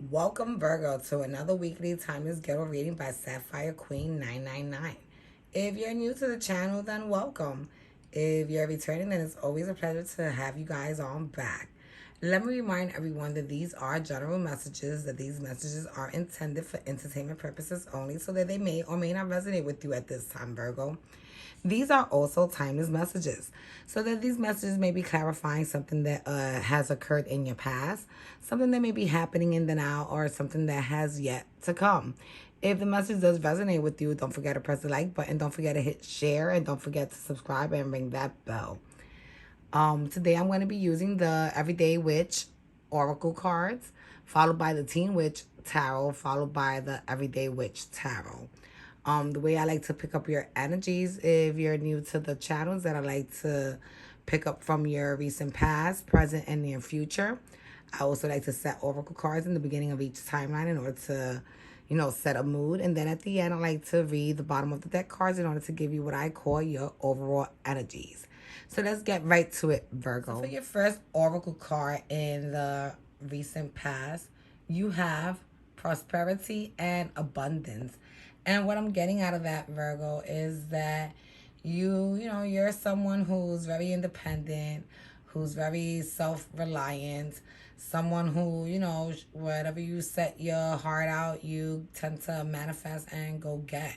Welcome, Virgo, to another weekly Timeless Ghetto reading by Sapphire Queen 999. If you're new to the channel, then welcome. If you're returning, then it's always a pleasure to have you guys on back. Let me remind everyone that these are general messages, that these messages are intended for entertainment purposes only, so that they may or may not resonate with you at this time, Virgo. These are also timeless messages, so that these messages may be clarifying something that has occurred in your past, something that may be happening in the now, or something that has yet to come. If the message does resonate with you, don't forget to press the like button, don't forget to hit share, and don't forget to subscribe and ring that bell. Today I'm going to be using the Everyday Witch Oracle cards, followed by the Teen Witch Tarot, followed by the Everyday Witch Tarot. The way I like to pick up your energies, if you're new to the channels, that I like to pick up from your recent past, present, and near future. I also like to set oracle cards in the beginning of each timeline in order to, set a mood. And then at the end, I like to read the bottom of the deck cards in order to give you what I call your overall energies. So let's get right to it, Virgo. So for your first oracle card in the recent past, you have prosperity and abundance. And what I'm getting out of that, Virgo, is that you're someone who's very independent, who's very self-reliant, someone who, whatever you set your heart out, you tend to manifest and go get.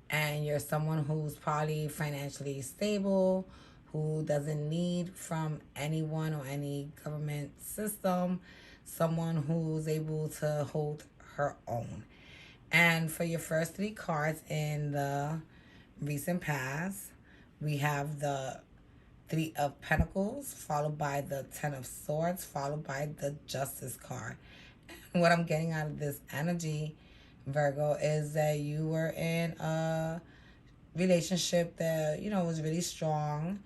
And you're someone who's probably financially stable, who doesn't need from anyone or any government system, someone who's able to hold her own. And for your first three cards in the recent past, we have the Three of Pentacles, followed by the Ten of Swords, followed by the Justice card. And what I'm getting out of this energy, Virgo, is that you were in a relationship that, was really strong.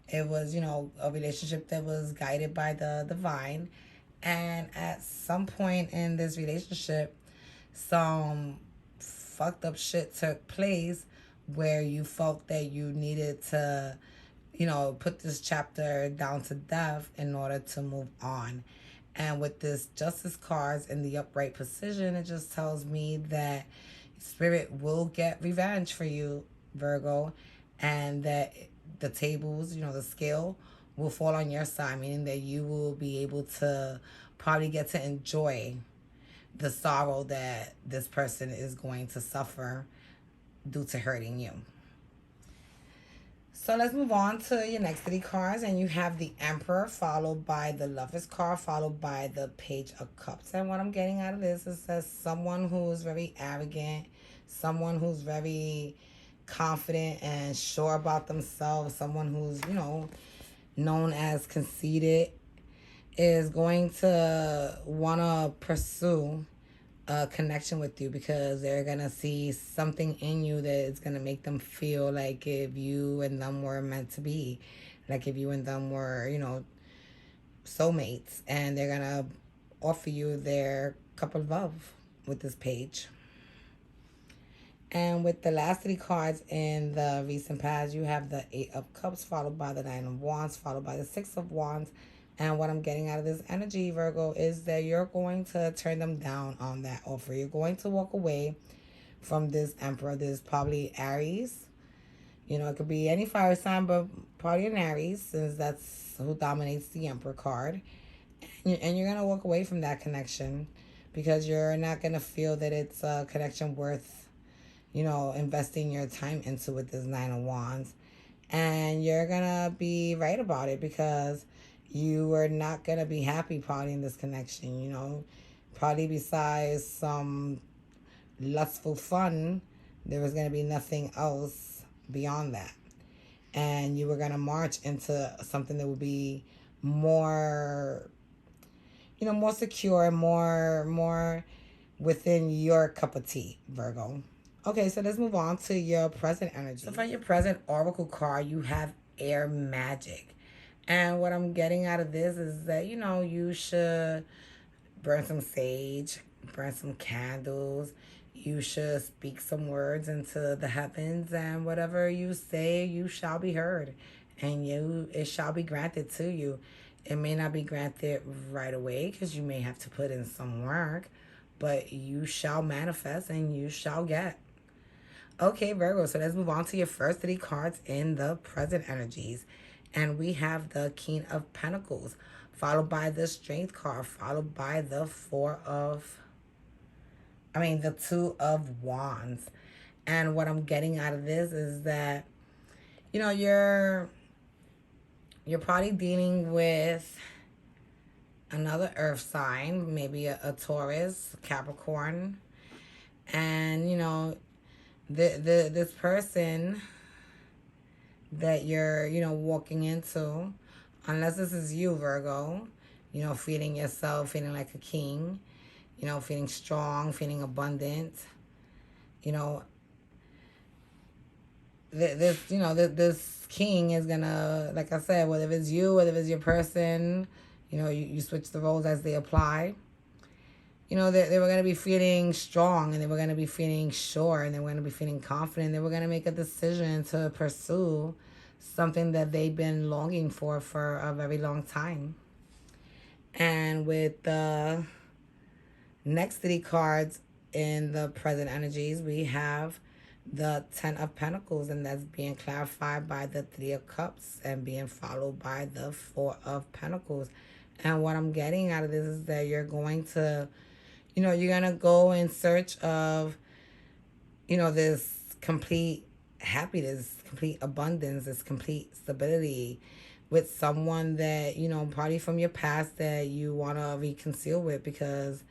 It was, a relationship that was guided by the divine. And at some point in this relationship, some fucked up shit took place where you felt that you needed to, put this chapter down to death in order to move on. And with this justice cards in the upright position, it just tells me that spirit will get revenge for you, Virgo, and that the tables, the scale will fall on your side, meaning that you will be able to probably get to enjoy the sorrow that this person is going to suffer due to hurting you. So let's move on to your next three cards. And you have the Emperor, followed by the Lover's card, followed by the Page of Cups. And what I'm getting out of this is that someone who is very arrogant, someone who's very confident and sure about themselves, someone who's, known as conceited, is going to want to pursue a connection with you because they're going to see something in you that is going to make them feel like if you and them were meant to be, like if you and them were, soulmates, and they're going to offer you their cup of love with this page. And with the last three cards in the recent past, you have the Eight of Cups, followed by the Nine of Wands, followed by the Six of Wands. And what I'm getting out of this energy, Virgo, is that you're going to turn them down on that offer. You're going to walk away from this Emperor. This is probably Aries. It could be any fire sign, but probably an Aries, since that's who dominates the Emperor card. And you're going to walk away from that connection because you're not going to feel that it's a connection worth investing your time into with this Nine of Wands. And you're gonna be right about it because you are not gonna be happy probably in this connection, probably besides some lustful fun, there was gonna be nothing else beyond that. And you were gonna march into something that would be more, more secure, more within your cup of tea, Virgo. Okay, so let's move on to your present energy. So for your present oracle card, you have air magic. And what I'm getting out of this is that, you should burn some sage, burn some candles. You should speak some words into the heavens, and whatever you say, you shall be heard. And it shall be granted to you. It may not be granted right away because you may have to put in some work, but you shall manifest and you shall get. Okay, Virgo, so let's move on to your first three cards in the present energies. And we have the King of Pentacles, followed by the Strength card, followed by the the Two of Wands. And what I'm getting out of this is that, you know, you're probably dealing with another earth sign, maybe a Taurus, Capricorn. And, this person that you're, walking into, unless this is you, Virgo, feeling yourself, feeling like a king, feeling strong, feeling abundant, you know, this king is gonna, like I said, whether it's you, whether it's your person, you switch the roles as they apply. They were going to be feeling strong, and they were going to be feeling sure, and they were going to be feeling confident. They were going to make a decision to pursue something that they've been longing for a very long time. And with the next three cards in the present energies, we have the Ten of Pentacles, and that's being clarified by the Three of Cups and being followed by the Four of Pentacles. And what I'm getting out of this is that you're going to, you're going to go in search of, this complete happiness, complete abundance, this complete stability with someone that, probably from your past that you want to reconcile with, because,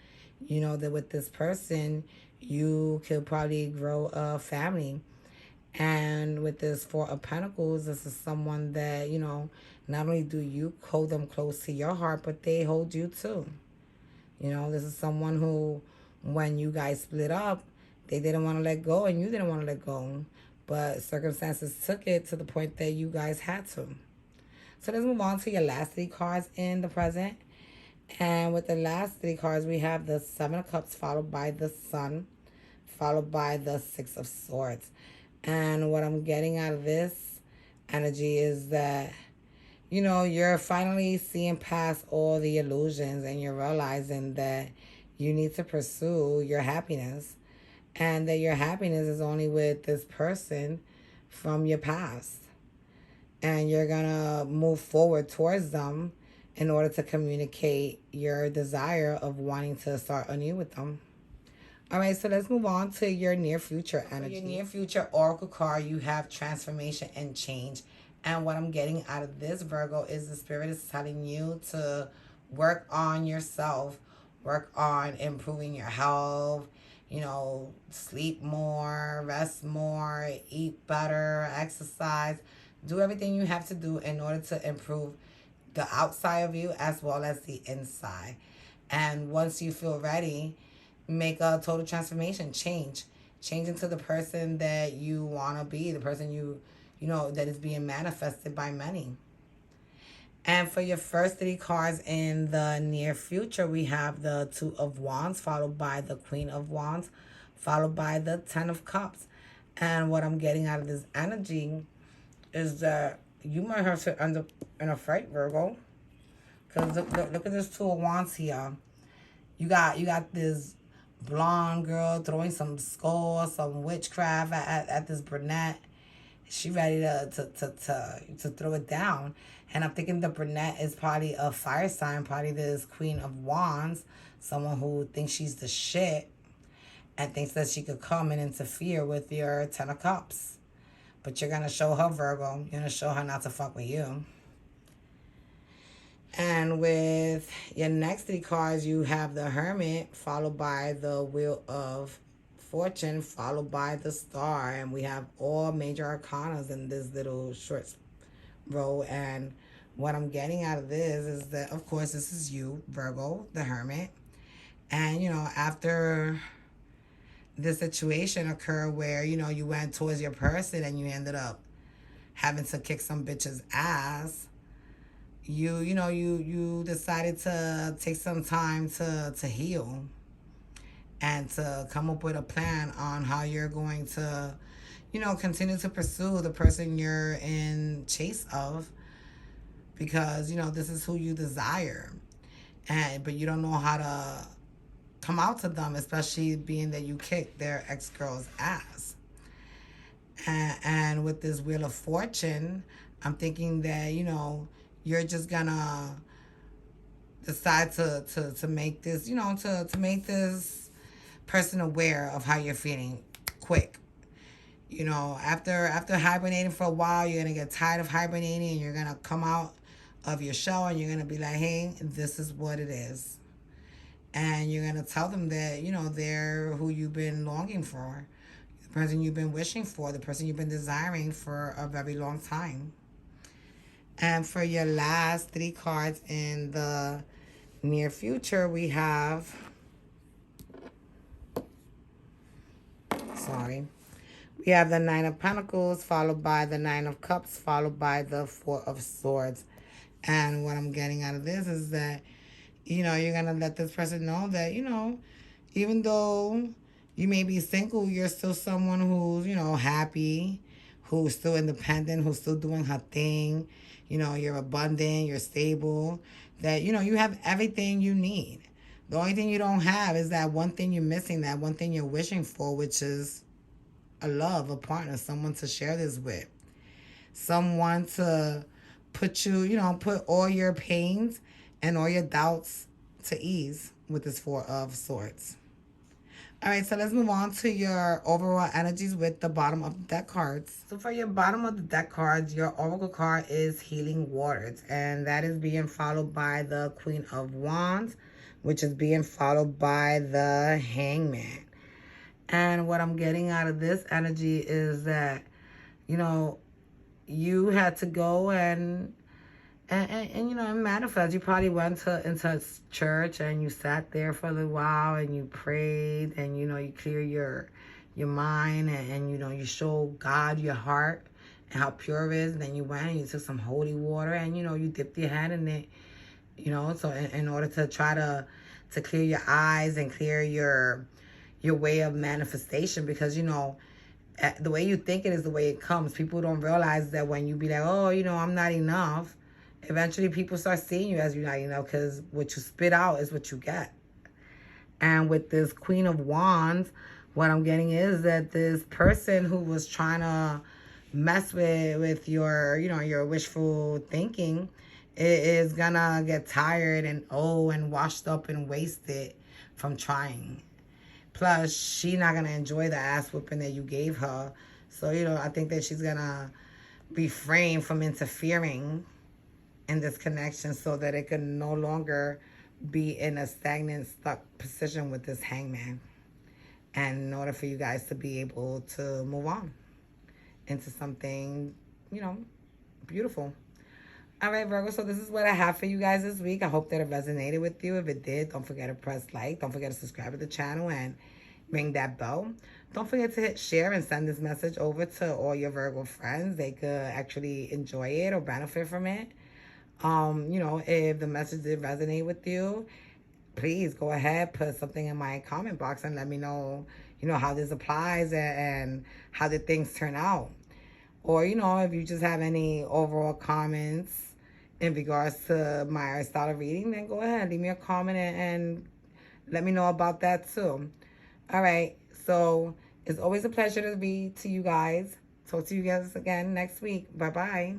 that with this person, you could probably grow a family. And with this Four of Pentacles, this is someone that, not only do you hold them close to your heart, but they hold you too. This is someone who, when you guys split up, they didn't want to let go and you didn't want to let go. But circumstances took it to the point that you guys had to. So let's move on to your last three cards in the present. And with the last three cards, we have the Seven of Cups followed by the Sun, followed by the Six of Swords. And what I'm getting out of this energy is that, you're finally seeing past all the illusions, and you're realizing that you need to pursue your happiness, and that your happiness is only with this person from your past. And you're going to move forward towards them in order to communicate your desire of wanting to start anew with them. All right, so let's move on to your near future energy. For your near future oracle card, you have transformation and change. And what I'm getting out of this, Virgo, is the spirit is telling you to work on yourself, work on improving your health, sleep more, rest more, eat better, exercise. Do everything you have to do in order to improve the outside of you as well as the inside. And once you feel ready, make a total transformation, change into the person that you want to be, the person that is being manifested by many. And for your first three cards in the near future, we have the Two of Wands, followed by the Queen of Wands, followed by the Ten of Cups. And what I'm getting out of this energy is that you might have to end up in a fight, Virgo. Because look at this Two of Wands here. You got this blonde girl throwing some skulls, some witchcraft at this brunette. She ready to throw it down. And I'm thinking the brunette is probably a fire sign, probably this Queen of Wands, someone who thinks she's the shit and thinks that she could come and interfere with your Ten of Cups. But you're going to show her, Virgo. You're going to show her not to fuck with you. And with your next three cards, you have the Hermit, followed by the Wheel of Fortune, followed by the Star. And we have all major arcanas in this little short row. And what I'm getting out of this is that, of course, this is you, Virgo, the Hermit. And, after this situation occurred where, you went towards your person and you ended up having to kick some bitch's ass, you decided to take some time to heal and to come up with a plan on how you're going to, continue to pursue the person you're in chase of. because, this is who you desire. But you don't know how to come out to them, especially being that you kicked their ex-girl's ass. And with this Wheel of Fortune, I'm thinking that, you're just gonna decide to make this, to make this person aware of how you're feeling quick. After hibernating for a while, you're gonna get tired of hibernating and you're gonna come out of your shell and you're gonna be like, hey, this is what it is. And you're gonna tell them that, they're who you've been longing for, the person you've been wishing for, the person you've been desiring for a very long time. And for your last 3 cards in the near future, we have, we have the 9 of Pentacles, followed by the 9 of Cups, followed by the 4 of Swords. And what I'm getting out of this is that, you're going to let this person know that, even though you may be single, you're still someone who's, happy, who's still independent, who's still doing her thing. You're abundant, you're stable, that, you have everything you need. The only thing you don't have is that one thing you're missing, that one thing you're wishing for, which is a love, a partner, someone to share this with. Someone to put put all your pains and all your doubts to ease with this 4 of Swords. All right, so let's move on to your overall energies with the bottom of the deck cards. So for your bottom of the deck cards, your oracle card is Healing Waters, and that is being followed by the Queen of Wands, which is being followed by the Hangman. And what I'm getting out of this energy is that, you had to go and manifest. You probably went into church and you sat there for a little while and you prayed and, you clear your mind and you show God your heart and how pure it is. And then you went and you took some holy water and, you dipped your hand in it, so in order to try to clear your eyes and clear your way of manifestation, because, the way you think it is the way it comes. People don't realize that when you be like, oh, I'm not enough, eventually people start seeing you as you're not enough, because what you spit out is what you get. And with this Queen of Wands, what I'm getting is that this person who was trying to mess with your wishful thinking is gonna get tired and old and washed up and wasted from trying. Plus, she's not going to enjoy the ass whooping that you gave her. So, I think that she's going to refrain from interfering in this connection so that it can no longer be in a stagnant, stuck position with this Hangman. And in order for you guys to be able to move on into something, beautiful. All right, Virgo, so this is what I have for you guys this week. I hope that it resonated with you. If it did, don't forget to press like. Don't forget to subscribe to the channel and ring that bell. Don't forget to hit share and send this message over to all your Virgo friends. They could actually enjoy it or benefit from it. If the message did resonate with you, please go ahead, put something in my comment box and let me know, how this applies and how did things turn out. Or, if you just have any overall comments in regards to my style of reading, then go ahead, leave me a comment and let me know about that too. All right, so it's always a pleasure to read to you guys. Talk to you guys again next week. Bye-bye.